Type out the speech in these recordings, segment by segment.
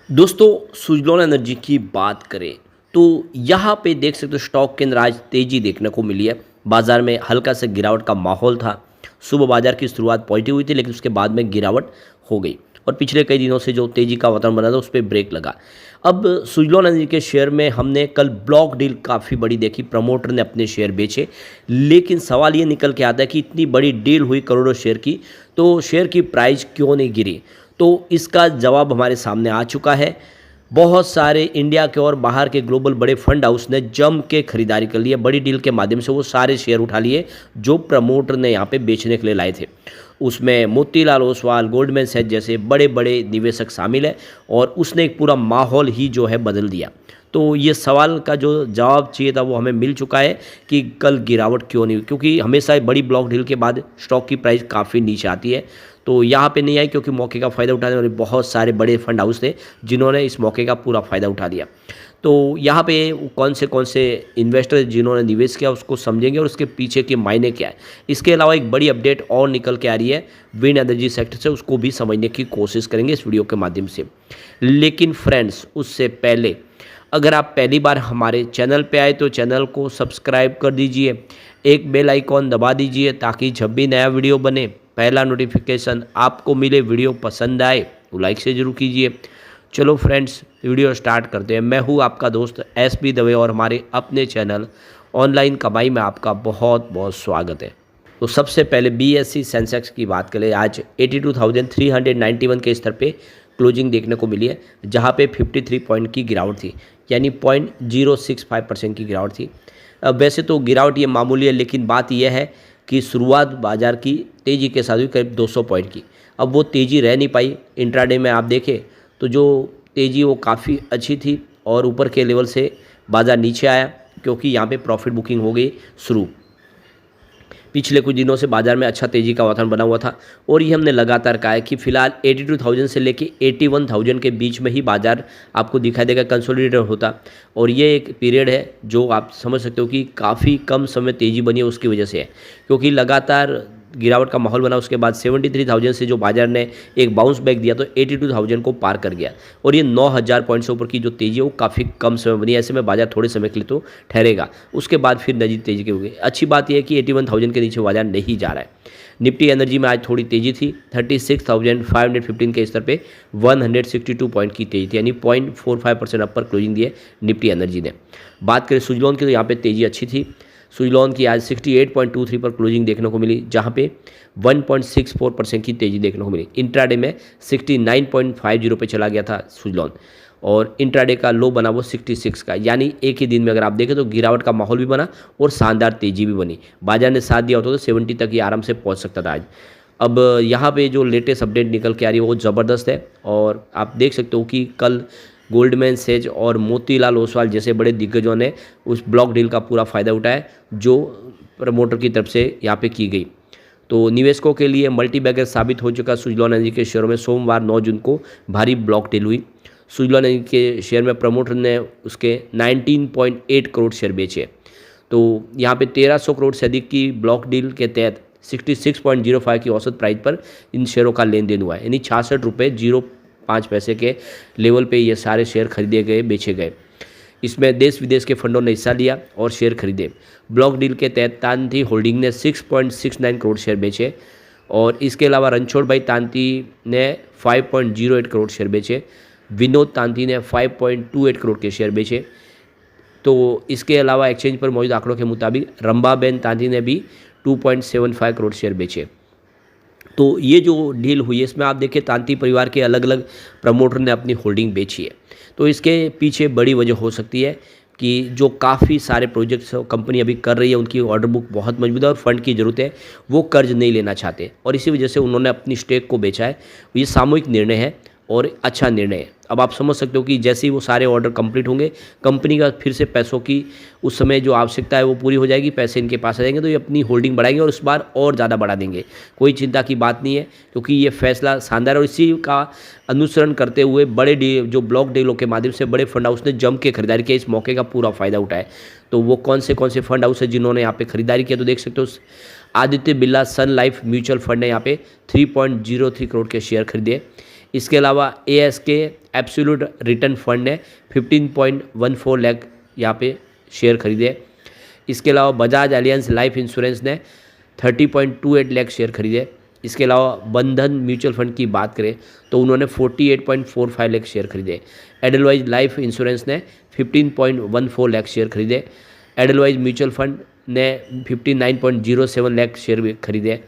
दोस्तों, सुज़लोन एनर्जी की बात करें तो यहाँ पे देख सकते हो स्टॉक के अंदर आज तेज़ी देखने को मिली है। बाज़ार में हल्का सा गिरावट का माहौल था। सुबह बाज़ार की शुरुआत पॉजिटिव हुई थी, लेकिन उसके बाद में गिरावट हो गई और पिछले कई दिनों से जो तेज़ी का वातावरण बना था उस पे ब्रेक लगा। अब सुज़लोन एनर्जी के शेयर में हमने कल ब्लॉक डील काफ़ी बड़ी देखी, प्रमोटर ने अपने शेयर बेचे। लेकिन सवाल ये निकल के आता है कि इतनी बड़ी डील हुई करोड़ों शेयर की, तो शेयर की प्राइस क्यों नहीं गिरी? तो इसका जवाब हमारे सामने आ चुका है। बहुत सारे इंडिया के और बाहर के ग्लोबल बड़े फंड हाउस ने जम के खरीदारी कर ली है। बड़ी डील के माध्यम से वो सारे शेयर उठा लिए जो प्रमोटर ने यहाँ पे बेचने के लिए लाए थे। उसमें मोतीलाल ओसवाल, गोल्डमैन सैच जैसे बड़े बड़े निवेशक शामिल है और उसने एक पूरा माहौल ही जो है बदल दिया। तो ये सवाल का जो जवाब चाहिए था वो हमें मिल चुका है कि कल गिरावट क्यों नहीं हुई, क्योंकि हमेशा बड़ी ब्लॉक डील के बाद स्टॉक की प्राइस काफ़ी नीचे आती है। तो यहाँ पे नहीं आई क्योंकि मौके का फ़ायदा उठाने वाले बहुत सारे बड़े फंड हाउस थे जिन्होंने इस मौके का पूरा फ़ायदा उठा लिया। तो यहाँ पे कौन से इन्वेस्टर जिन्होंने निवेश किया उसको समझेंगे और उसके पीछे के मायने क्या है। इसके अलावा एक बड़ी अपडेट और निकल के आ रही है विंड एनर्जी सेक्टर से, उसको भी समझने की कोशिश करेंगे इस वीडियो के माध्यम से। लेकिन फ्रेंड्स, उससे पहले अगर आप पहली बार हमारे चैनल पे आए तो चैनल को सब्सक्राइब कर दीजिए, एक बेल आइकॉन दबा दीजिए ताकि जब भी नया वीडियो बने पहला नोटिफिकेशन आपको मिले। वीडियो पसंद आए तो लाइक से ज़रूर कीजिए। चलो फ्रेंड्स, वीडियो स्टार्ट करते हैं। मैं हूँ आपका दोस्त एसपी दवे और हमारे अपने चैनल ऑनलाइन कमाई में आपका बहुत बहुत स्वागत है। तो सबसे पहले बीएसई सेंसेक्स की बात करें, आज 82,391 के स्तर पे क्लोजिंग देखने को मिली है, जहाँ पे 53 पॉइंट की गिरावट थी, यानी 0.065% की गिरावट थी। अब वैसे तो गिरावट ये मामूली है, लेकिन बात यह है कि शुरुआत बाजार की तेज़ी के साथ हुई करीब 200 पॉइंट की। अब वो तेज़ी रह नहीं पाई। इंट्राडे में आप देखें तो जो तेज़ी वो काफ़ी अच्छी थी और ऊपर के लेवल से बाज़ार नीचे आया क्योंकि यहाँ पे प्रॉफिट बुकिंग हो गई शुरू। पिछले कुछ दिनों से बाजार में अच्छा तेज़ी का वातावरण बना हुआ था और ये हमने लगातार कहा है कि फिलहाल 82,000 से लेके 81,000 के बीच में ही बाजार आपको दिखाई देगा कंसोलिडेट होता। और ये एक पीरियड है जो आप समझ सकते हो कि काफ़ी कम समय तेज़ी बनी है, उसकी वजह से है क्योंकि लगातार गिरावट का माहौल बना। उसके बाद 73,000 से जो बाजार ने एक बाउंस बैक दिया तो 82,000 को पार कर गया और ये 9,000 पॉइंट से ऊपर की जो तेज़ी है वो काफ़ी कम समय बनी। ऐसे में बाजार थोड़े समय के लिए तो ठहरेगा, उसके बाद फिर नजी तेज़ी की होगी। अच्छी बात यह है कि 81,000 के नीचे बाजार नहीं जा रहा है। निफ्टी एनर्जी में आज थोड़ी तेज़ी थी, 36,515 के स्तर पे 162 पॉइंट की तेज़ी थी, यानी 0.45% अपर क्लोजिंग दी है निफ्टी एनर्जी ने। बात करें सुज़लोन की तो यहाँ पे तेज़ी अच्छी थी। सुज़लोन की आज 68.23 पर क्लोजिंग देखने को मिली, जहाँ पे 1.64% की तेज़ी देखने को मिली। इंट्राडे में 69.50 पे चला गया था सुज़लोन और इंट्राडे का लो बना वो 66 का, यानी एक ही दिन में अगर आप देखें तो गिरावट का माहौल भी बना और शानदार तेज़ी भी बनी। बाजार ने साथ दिया होता तो 70 तक ही आराम से पहुंच सकता था आज। अब यहाँ पे जो लेटेस्ट अपडेट निकल के आ रही है वो ज़बरदस्त है और आप देख सकते हो कि कल गोल्डमैन सैच और मोतीलाल ओसवाल जैसे बड़े दिग्गजों ने उस ब्लॉक डील का पूरा फ़ायदा उठाया जो प्रमोटर की तरफ से यहाँ पे की गई। तो निवेशकों के लिए मल्टीबैगर साबित हो चुका सुज़लोन एनर्जी के शेयरों में सोमवार 9 जून को भारी ब्लॉक डील हुई। सुज़लोन एनर्जी के शेयर में प्रमोटर ने उसके 19.8 करोड़ शेयर बेचे। तो यहाँ पे 1300 करोड़ से अधिक की ब्लॉक डील के तहत 66.05 की औसत प्राइस पर इन शेयरों का लेन देन हुआ है, यानी 66 रुपये 05 पैसे के लेवल पे ये सारे शेयर खरीदे गए, बेचे गए। इसमें देश विदेश के फंडों ने हिस्सा लिया और शेयर खरीदे। ब्लॉक डील के तहत तांती होल्डिंग ने 6.69 करोड़ शेयर बेचे और इसके अलावा रणछोड़ भाई तांती ने 5.08 करोड़ शेयर बेचे। विनोद तांती ने 5.28 करोड़ के शेयर बेचे। तो इसके अलावा एक्सचेंज पर मौजूद आंकड़ों के मुताबिक रंबाबेन तांती ने भी 2.75 करोड़ शेयर बेचे। तो ये जो डील हुई है इसमें आप देखिए तांती परिवार के अलग अलग प्रमोटर ने अपनी होल्डिंग बेची है। तो इसके पीछे बड़ी वजह हो सकती है कि जो काफ़ी सारे प्रोजेक्ट्स कंपनी अभी कर रही है उनकी ऑर्डर बुक बहुत मजबूत है और फंड की ज़रूरत है, वो कर्ज नहीं लेना चाहते और इसी वजह से उन्होंने अपनी स्टेक को बेचा है। ये सामूहिक निर्णय है और अच्छा निर्णय है। अब आप समझ सकते हो कि जैसे ही वो सारे ऑर्डर कंप्लीट होंगे कंपनी का फिर से पैसों की उस समय जो आवश्यकता है वो पूरी हो जाएगी, पैसे इनके पास आ जाएंगे तो ये अपनी होल्डिंग बढ़ाएंगे और इस बार और ज़्यादा बढ़ा देंगे। कोई चिंता की बात नहीं है क्योंकि ये फैसला शानदार और इसी का अनुसरण करते हुए बड़े जो ब्लॉक डीलों के माध्यम से बड़े फंड हाउस ने जम के खरीदारी किया, इस मौके का पूरा फ़ायदा उठाए। तो वो कौन से फंड हाउस है जिन्होंने यहाँ पे खरीदारी किया तो देख सकते हो आदित्य बिरला सन लाइफ म्यूचुअल फंड ने यहाँ पे 3.03 करोड़ के शेयर खरीदे। इसके अलावा ASK एब्सोल्यूट रिटर्न फंड ने 15.14 लाख यहाँ पे शेयर खरीदे। इसके अलावा बजाज एलियंस लाइफ इंश्योरेंस ने 30.28 लाख शेयर खरीदे। इसके अलावा बंधन म्यूचुअल फंड की बात करें तो उन्होंने 48.45 लाख शेयर खरीदे। एडलवाइज लाइफ इंश्योरेंस ने 15.14 लाख शेयर खरीदे। एडलवाइज म्यूचुअल फंड ने 59.07 लाख शेयर भी खरीदे।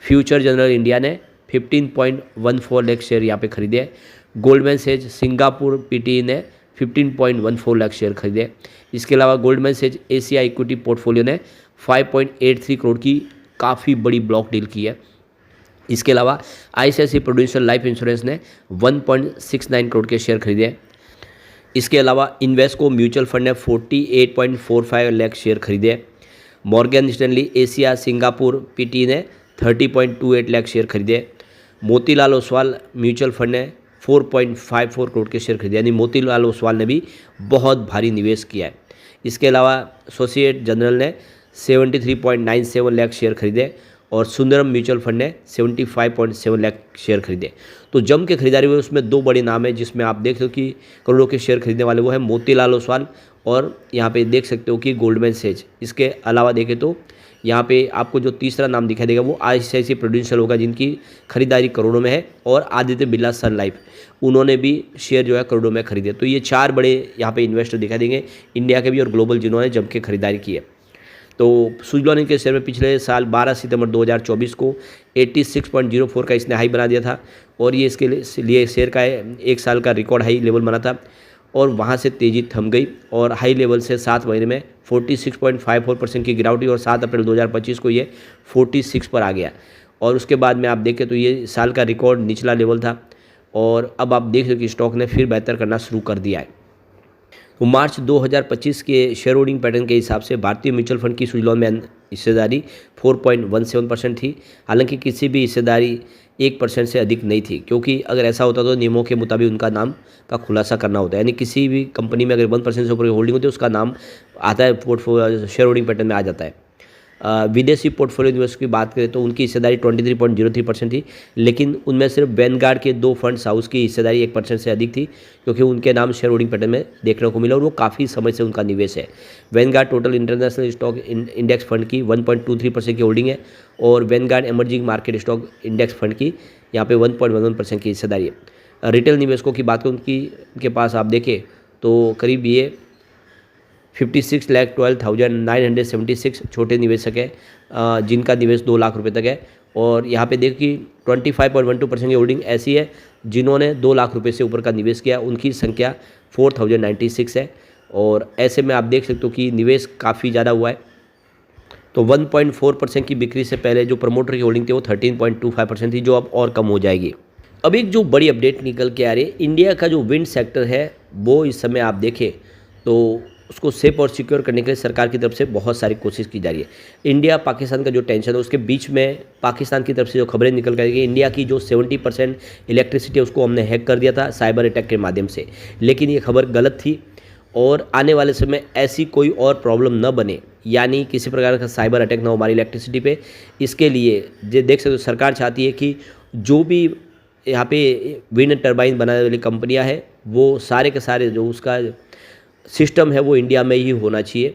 फ्यूचर जनरल इंडिया ने 15.14 लाख शेयर यहाँ पे खरीदे। गोल्डमैन सेज सिंगापुर PTE ने 15.14 लाख शेयर खरीदे। इसके अलावा Goldman says Asia equity portfolio ने 5.83 करोड़ की काफ़ी बड़ी ब्लॉक डील की है। इसके अलावा ICICI प्रूडेंशियल लाइफ इंश्योरेंस ने 1.69 करोड़ के शेयर खरीदे। इसके अलावा इन्वेस्को म्यूचुअल फंड ने 48.45 लाख शेयर खरीदे। Morgan Stanley Asia Singapore PTE ने 30.28 लाख शेयर खरीदे। मोतीलाल ओसवाल म्यूचुअल फंड ने 4.54 करोड़ के शेयर खरीदे, यानी मोतीलाल ओसवाल ने भी बहुत भारी निवेश किया है। इसके अलावा एसोसिएट जनरल ने 73.97 लाख शेयर खरीदे और सुंदरम म्यूचुअल फंड ने 75.7 लाख शेयर खरीदे। तो जम के खरीदारी हुई, उसमें दो बड़े नाम हैं जिसमें आप देख सकते हो कि करोड़ों के शेयर खरीदने वाले वो है मोतीलाल ओसवाल और यहाँ पे देख सकते हो कि गोल्डमैन सेज। इसके अलावा देखें तो यहाँ पे आपको जो तीसरा नाम दिखाई देगा वो ICICI प्रूडेंशियल होगा, जिनकी खरीदारी करोड़ों में है, और आदित्य बिरला सन लाइफ, उन्होंने भी शेयर जो है करोड़ों में खरीदे। तो ये चार बड़े यहाँ पे इन्वेस्टर दिखाई देंगे, इंडिया के भी और ग्लोबल, जिन्होंने जम के खरीदारी की है। तो सुजलॉन के शेयर में पिछले साल 12 सितंबर 2024 को 86.04 का इसने हाई बना दिया था और ये इसके लिए शेयर का एक साल का रिकॉर्ड हाई लेवल बना था और वहाँ से तेज़ी थम गई और हाई लेवल से 7 महीने में 46.54% की गिरावट हुई और 7 अप्रैल 2025 को ये 46 पर आ गया। और उसके बाद में आप देखें तो ये साल का रिकॉर्ड निचला लेवल था और अब आप देख सकते कि स्टॉक ने फिर बेहतर करना शुरू कर दिया है। तो मार्च 2025 के शेयर होल्डिंग पैटर्न के हिसाब से भारतीय म्यूचुअल फंड की सुजलॉन में हिस्सेदारी 4.17% थी। हालांकि किसी भी हिस्सेदारी 1% से अधिक नहीं थी, क्योंकि अगर ऐसा होता तो नियमों के मुताबिक उनका नाम का खुलासा करना होता है, यानी किसी भी कंपनी में अगर 1% से ऊपर की होल्डिंग होती है उसका नाम आता है पोर्टफोलियो शेयर होल्डिंग पैटर्न में आ जाता है। विदेशी पोर्टफोलियो निवेश की बात करें तो उनकी हिस्सेदारी 23.03% थी, लेकिन उनमें सिर्फ वैनगार्ड के 2 फंड्स हाउस की हिस्सेदारी 1% से अधिक थी, क्योंकि उनके नाम शेयर होल्डिंग पैटर्न में देखने को मिला और वो काफ़ी समय से उनका निवेश है। Vanguard total international stock index fund की 1.23% की होल्डिंग है और Vanguard emerging market stock index fund की यहाँ पे 1.11% की हिस्सेदारी है। रिटेल निवेशकों की बात करें उनके पास आप देखें तो करीब ये 56,12,976 छोटे निवेशक हैं जिनका निवेश 2 लाख रुपए तक है। और यहाँ पे देखिए 25.12% की होल्डिंग ऐसी है जिन्होंने 2 लाख रुपए से ऊपर का निवेश किया, उनकी संख्या 4096 है। और ऐसे में आप देख सकते हो कि निवेश काफ़ी ज़्यादा हुआ है। तो 1.4% की बिक्री से पहले जो प्रमोटर की होल्डिंग थी वो 13.25% थी, जो अब और कम हो जाएगी। अब एक जो बड़ी अपडेट निकल के आ रही है, इंडिया का जो विंड सेक्टर है वो इस समय आप देखें तो उसको सेफ और सिक्योर करने के लिए सरकार की तरफ से बहुत सारी कोशिश की जा रही है। इंडिया पाकिस्तान का जो टेंशन है उसके बीच में पाकिस्तान की तरफ से जो खबरें निकल कर गई, इंडिया की जो 70% इलेक्ट्रिसिटी है उसको हमने हैक कर दिया था साइबर अटैक के माध्यम से, लेकिन ये खबर गलत थी और आने वाले समय ऐसी कोई और प्रॉब्लम न बने, यानी किसी प्रकार का साइबर अटैक ना हो हमारी इलेक्ट्रिसिटी पे। इसके लिए जो देख सकते हो सरकार चाहती है कि जो भी यहाँ पे विंड टर्बाइन बनाने वाली कंपनियाँ हैं वो सारे के सारे जो उसका सिस्टम है वो इंडिया में ही होना चाहिए।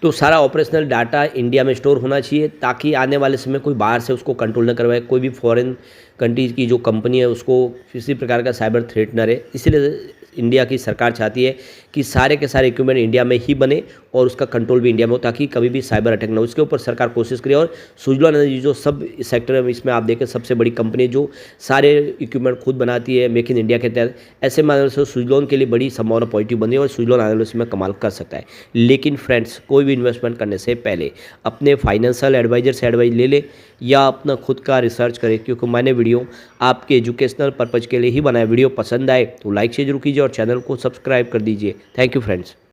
तो सारा ऑपरेशनल डाटा इंडिया में स्टोर होना चाहिए ताकि आने वाले समय कोई बाहर से उसको कंट्रोल न करवाए, कोई भी फॉरेन कंट्रीज की जो कंपनी है उसको किसी प्रकार का साइबर थ्रेट न रहे। इसीलिए इंडिया की सरकार चाहती है कि सारे के सारे इक्विपमेंट इंडिया में ही बने और उसका कंट्रोल भी इंडिया में हो ताकि कभी भी साइबर अटैक ना हो। इसके ऊपर सरकार कोशिश करे और सुजलॉन एनर्जी जो सब सेक्टर है इसमें आप देखें सबसे बड़ी कंपनी जो सारे इक्विपमेंट खुद बनाती है मेक इन इंडिया के तहत, ऐसे माध्यम से सुजलॉन के लिए बड़ी संभावना पॉजिटिव बनी है और सुजलॉन आने वाले इसमें कमाल कर सकता है। लेकिन फ्रेंड्स, कोई भी इन्वेस्टमेंट करने से पहले अपने फाइनेंशियल एडवाइजर से एडवाइस ले ले या अपना खुद का रिसर्च करें, क्योंकि मैंने वीडियो आपके एजुकेशनल पर्पज़ के लिए ही बनाया। वीडियो पसंद आए तो लाइक से जरूर कीजिए और चैनल को सब्सक्राइब कर दीजिए। Thank you friends.